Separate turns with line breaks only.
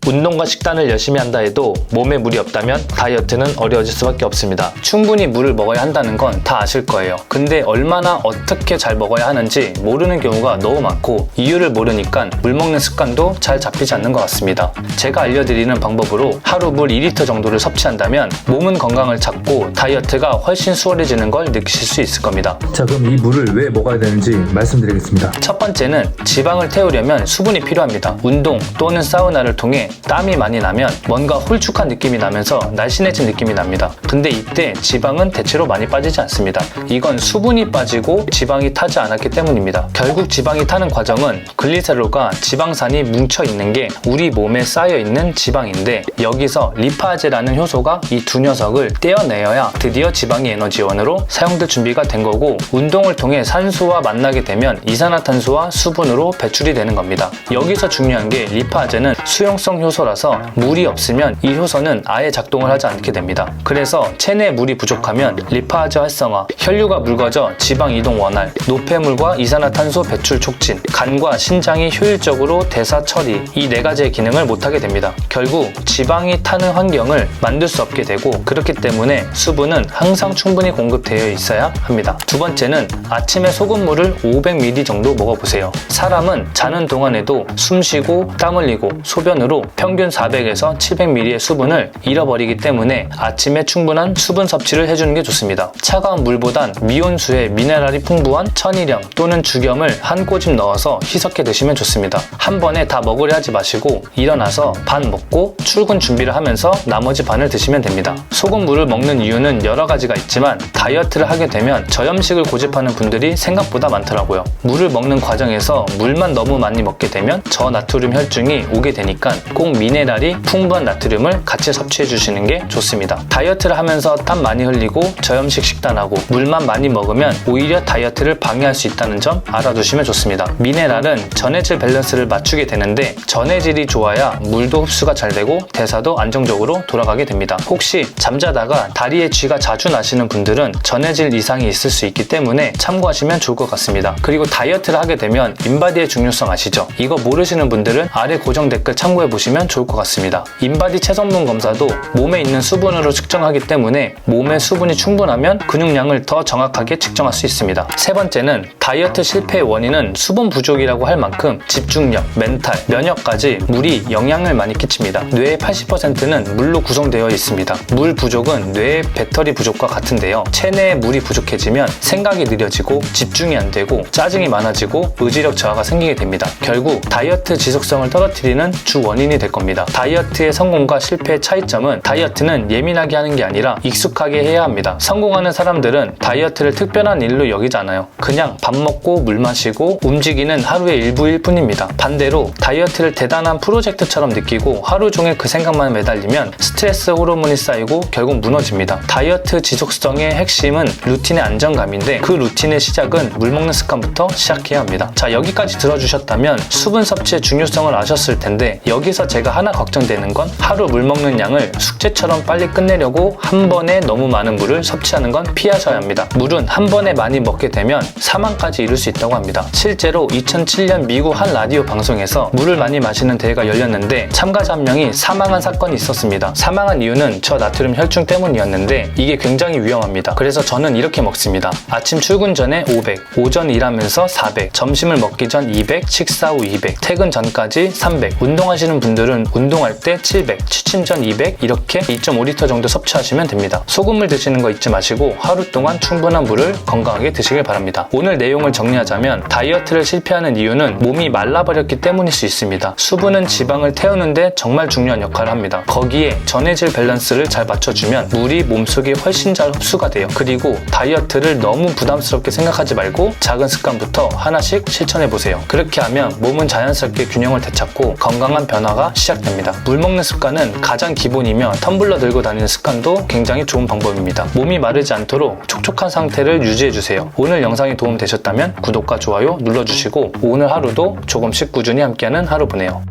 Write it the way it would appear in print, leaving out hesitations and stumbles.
운동과 식단을 열심히 한다 해도 몸에 물이 없다면 다이어트는 어려워질 수밖에 없습니다. 충분히 물을 먹어야 한다는 건 다 아실 거예요. 근데 얼마나 어떻게 잘 먹어야 하는지 모르는 경우가 너무 많고 이유를 모르니까 물 먹는 습관도 잘 잡히지 않는 것 같습니다. 제가 알려드리는 방법으로 하루 물 2리터 정도를 섭취한다면 몸은 건강을 찾고 다이어트가 훨씬 수월해지는 걸 느끼실 수 있을 겁니다.
자, 그럼 이 물을 왜 먹어야 되는지 말씀드리겠습니다.
첫 번째는 지방을 태우려면 수분이 필요합니다. 운동 또는 사우나를 통해 땀이 많이 나면 뭔가 홀쭉한 느낌이 나면서 날씬해진 느낌이 납니다. 근데 이때 지방은 대체로 많이 빠지지 않습니다. 이건 수분이 빠지고 지방이 타지 않았기 때문입니다. 결국 지방이 타는 과정은 글리세롤과 지방산이 뭉쳐있는 게 우리 몸에 쌓여있는 지방인데 여기서 리파제라는 효소가 이 두 녀석을 떼어내어야 드디어 지방이 에너지원으로 사용될 준비가 된 거고 운동을 통해 산소와 만나게 되면 이산화탄소와 수분으로 배출이 되는 겁니다. 여기서 중요한 게 리파제는 수용성 효소라서 물이 없으면 이 효소는 아예 작동을 하지 않게 됩니다. 그래서 체내에 물이 부족하면 리파제 활성화, 혈류가 묽어져 지방 이동 원활, 노폐물과 이산화탄소 배출 촉진, 간과 신장이 효율적으로 대사 처리 이 네 가지의 기능을 못하게 됩니다. 결국 지방이 타는 환경을 만들 수 없게 되고 그렇기 때문에 수분은 항상 충분히 공급되어 있어야 합니다. 두 번째는 아침에 소금물을 500ml 정도 먹어보세요. 사람은 자는 동안에도 숨 쉬고 땀 흘리고 소변으로 평균 400에서 700ml의 수분을 잃어버리기 때문에 아침에 충분한 수분 섭취를 해주는 게 좋습니다. 차가운 물보단 미온수에 미네랄이 풍부한 천일염 또는 죽염을 한 꼬집 넣어서 희석해 드시면 좋습니다. 한 번에 다 먹으려 하지 마시고 일어나서 반 먹고 출근 준비를 하면서 나머지 반을 드시면 됩니다. 소금물을 먹는 이유는 여러 가지가 있지만 다이어트를 하게 되면 저염식을 고집하는 분들이 생각보다 많더라고요. 물을 먹는 과정에서 물만 너무 많이 먹게 되면 저나트륨 혈증이 오게 되니까 꼭 미네랄이 풍부한 나트륨을 같이 섭취해 주시는 게 좋습니다. 다이어트를 하면서 땀 많이 흘리고 저염식 식단하고 물만 많이 먹으면 오히려 다이어트를 방해할 수 있다는 점 알아두시면 좋습니다. 미네랄은 전해질 밸런스를 맞추게 되는데 전해질이 좋아야 물도 흡수가 잘 되고 대사도 안정적으로 돌아가게 됩니다. 혹시 잠자다가 다리에 쥐가 자주 나시는 분들은 전해질 이상이 있을 수 있기 때문에 참고하시면 좋을 것 같습니다. 그리고 다이어트를 하게 되면 인바디의 중요성 아시죠? 이거 모르시는 분들은 아래 고정 댓글 참고해 보시면 좋을 것 같습니다. 인바디 체성분 검사도 몸에 있는 수분으로 측정하기 때문에 몸에 수분이 충분하면 근육량을 더 정확하게 측정할 수 있습니다. 세 번째는 다이어트 실패의 원인은 수분 부족이라고 할 만큼 집중력, 멘탈, 면역까지 물이 영향을 많이 끼칩니다. 뇌의 80%는 물로 구성되어 있습니다. 물 부족은 뇌의 배터리 부족과 같은데요. 체내에 물이 부족해지면 생각이 느려지고 집중이 안 되고 짜증이 많아지고 의지력 저하가 생기게 됩니다. 결국 다이어트 지속성을 떨어뜨리는 주 원인이 될 겁니다. 다이어트의 성공과 실패의 차이점은 다이어트는 예민하게 하는 게 아니라 익숙하게 해야 합니다. 성공하는 사람들은 다이어트를 특별한 일로 여기지 않아요. 그냥 밥 먹고 물 마시고 움직이는 하루의 일부일 뿐입니다. 반대로 다이어트를 대단한 프로젝트처럼 느끼고 하루 종일 그 생각만 매달리면 스트레스 호르몬이 쌓이고 결국 무너집니다. 다이어트 지속성의 핵심은 루틴의 안정감인데 그 루틴의 시작은 물 먹는 습관부터 시작해야 합니다. 자, 여기까지 들어주셨다면 수분 섭취의 중요성을 아셨을 텐데 여기서 제가 하나 걱정되는 건 하루 물 먹는 양을 숙제처럼 빨리 끝내려고 한 번에 너무 많은 물을 섭취하는 건 피하셔야 합니다. 물은 한 번에 많이 먹게 되면 사망까지 이룰 수 있다고 합니다. 실제로 2007년 미국 한 라디오 방송에서 물을 많이 마시는 대회가 열렸는데 참가자 한 명이 사망한 사건이 있었습니다. 사망한 이유는 저나트륨 혈중 때문이었는데 이게 굉장히 위험합니다. 그래서 저는 이렇게 먹습니다. 아침 출근 전에 500, 오전 일하면서 400, 점심을 먹기 전 200, 식사 후 200, 퇴근 전까지 300, 운동하시는 분들은 운동할 때 700, 취침 전 200 이렇게 2.5리터 정도 섭취하시면 됩니다. 소금물 드시는 거 잊지 마시고 하루 동안 충분한 물을 건강하게 드시길 바랍니다. 오늘 내용을 정리하자면 다이어트를 실패하는 이유는 몸이 말라버렸기 때문일 수 있습니다. 수분은 지방을 태우는데 정말 중요한 역할을 합니다. 거기에 전해질 밸런스를 잘 맞춰주면 물이 몸속에 훨씬 잘 흡수가 돼요. 그리고 다이어트를 너무 부담스럽게 생각하지 말고 작은 습관부터 하나씩 실천해보세요. 그렇게 하면 몸은 자연스럽게 균형을 되찾고 건강한 변화가 시작됩니다. 물 먹는 습관은 가장 기본이며 텀블러 들고 다니는 습관도 굉장히 좋은 방법입니다. 몸이 마르지 않도록 촉촉한 상태를 유지해주세요. 오늘 영상이 도움되셨다면 구독과 좋아요 눌러주시고 오늘 하루도 조금씩 꾸준히 함께하는 하루 보내요.